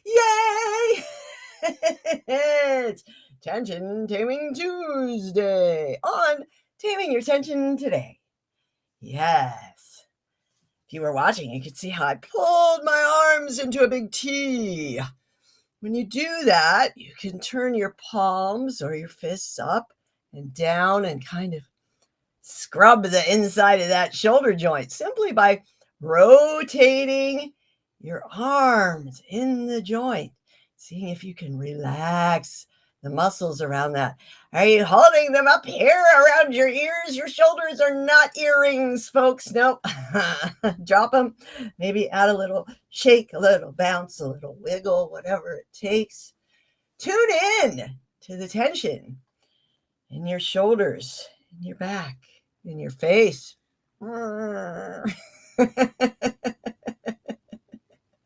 Yay! It's Tension Taming Tuesday on Taming Your Tension today. Yes. If you were watching, you could see how I pulled my arms into a big T. When you do that, you can turn your palms or your fists up and down and kind of scrub the inside of that shoulder joint simply by rotating your arms in the joint, seeing if you can relax the muscles around that. Are you holding them up here around your ears? Your shoulders are not earrings, folks. Nope. Drop them. Maybe add a little shake, a little bounce, a little wiggle, whatever it takes. Tune in to the tension in your shoulders, in your back, in your face.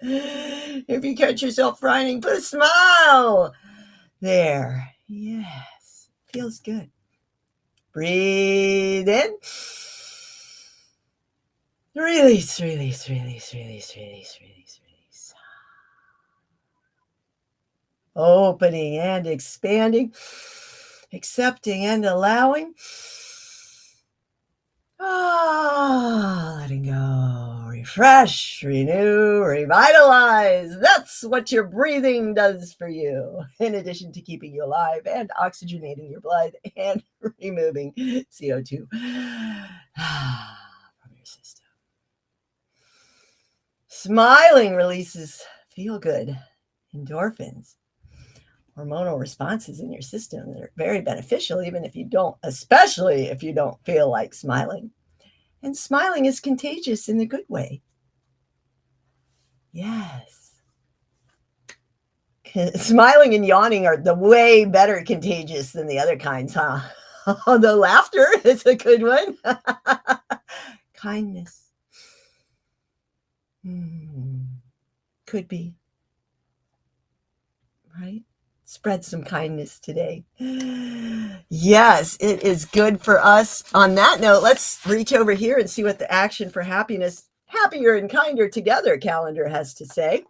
If you catch yourself frowning, put a smile there. Yes, feels good. Breathe in. Release, release, release, release, release, release, release. Opening and expanding, accepting and allowing. Letting go. Refresh, renew, revitalize. That's what your breathing does for you, in addition to keeping you alive and oxygenating your blood and removing CO2 from your system. Smiling releases feel-good endorphins, hormonal responses in your system that are very beneficial, even if you don't, especially if you don't feel like smiling. And smiling is contagious in the good way. Yes. Smiling and yawning are the way better contagious than the other kinds, huh? Although laughter is a good one. Kindness. Could be. Right? Spread some kindness today. Yes, it is good for us. On that note, let's reach over here and see what the Action for Happiness, Happier and Kinder Together calendar has to say.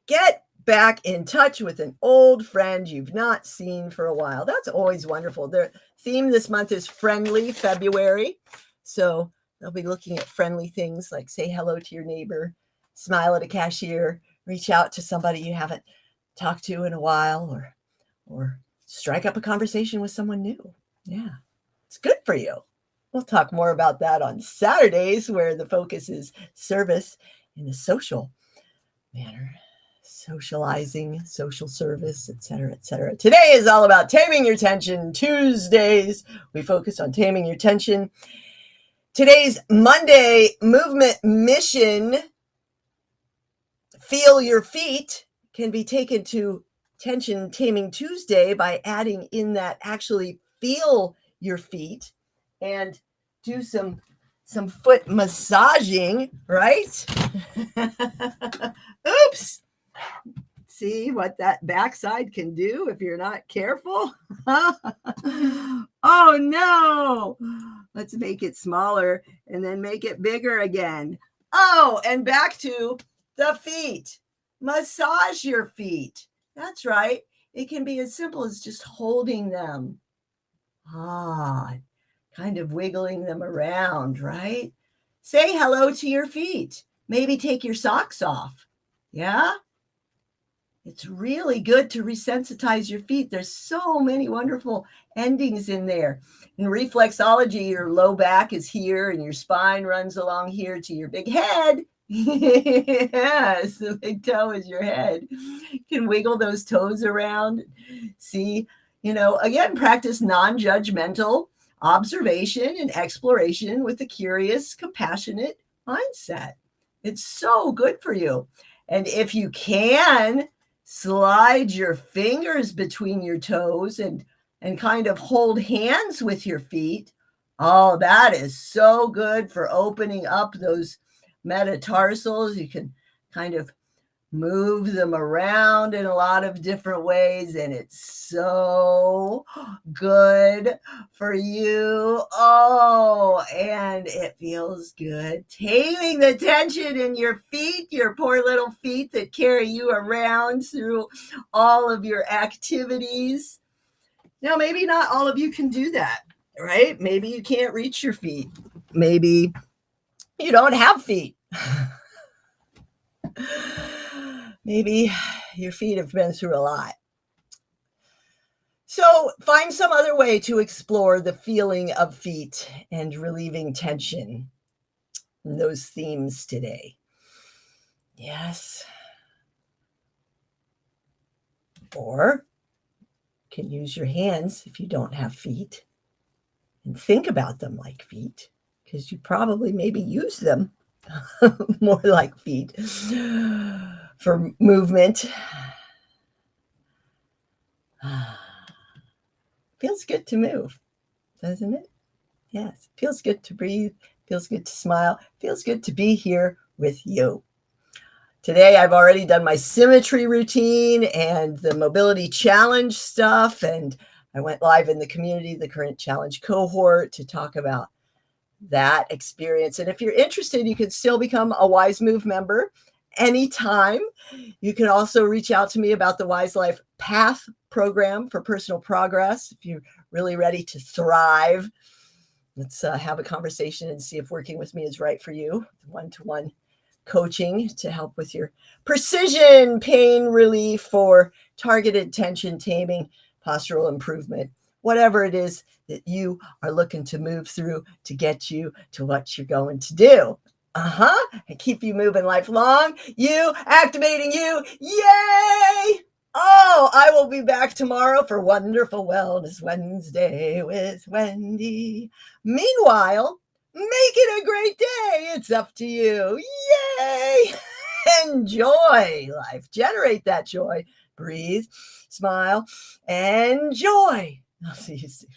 Get back in touch with an old friend you've not seen for a while. That's always wonderful. Their theme this month is Friendly February. So they'll be looking at friendly things like say hello to your neighbor, smile at a cashier, reach out to somebody you haven't talked to in a while, or strike up a conversation with someone new. Yeah, it's good for you. We'll talk more about that on Saturdays, where the focus is service in a social manner, socializing, social service, etc., etc. Today is all about taming your tension. Tuesdays, we focus on taming your tension. Today's Monday movement mission, Feel Your Feet, can be taken to Tension Taming Tuesday by adding in that actually feel your feet and do some foot massaging, right? Oops. See what that backside can do if you're not careful? Oh no. Let's make it smaller and then make it bigger again. Oh, and back to the feet. Massage your feet. That's right. It can be as simple as just holding them. Kind of wiggling them around, right? Say hello to your feet. Maybe take your socks off. Yeah? It's really good to resensitize your feet. There's so many wonderful endings in there. In reflexology, your low back is here and your spine runs along here to your big head. Yes, the big toe is your head. You can wiggle those toes around. See, again, practice non-judgmental observation and exploration with a curious, compassionate mindset. It's so good for you. And if you can, slide your fingers between your toes and kind of hold hands with your feet. Oh, that is so good for opening up those metatarsals. You can kind of move them around in a lot of different ways, and it's so good for you. Oh, and it feels good taming the tension in your feet, your poor little feet that carry you around through all of your activities. Now, maybe not all of you can do that, right? Maybe you can't reach your feet. Maybe you don't have feet. Maybe your feet have been through a lot. So find some other way to explore the feeling of feet and relieving tension in those themes today. Yes. Or you can use your hands if you don't have feet and think about them like feet, because you probably maybe use them more like feet for movement. Feels good to move, doesn't it? Yes. Feels good to breathe. Feels good to smile. Feels good to be here with you. Today, I've already done my symmetry routine and the mobility challenge stuff. And I went live in the community, the current challenge cohort, to talk about that experience. And if you're interested, you can still become a Wise Move member anytime. You can also reach out to me about the Wise Life Path program for personal progress. If you're really ready to thrive, let's have a conversation and see if working with me is right for you. One-to-one coaching to help with your precision pain relief or targeted tension taming, postural improvement, whatever it is that you are looking to move through to get you to what you're going to do. And keep you moving lifelong. You activating you. Yay! Oh, I will be back tomorrow for Wonderful Wellness Wednesday with Wendy. Meanwhile, make it a great day. It's up to you. Yay! Enjoy life. Generate that joy. Breathe, smile, and joy. I'll see you soon.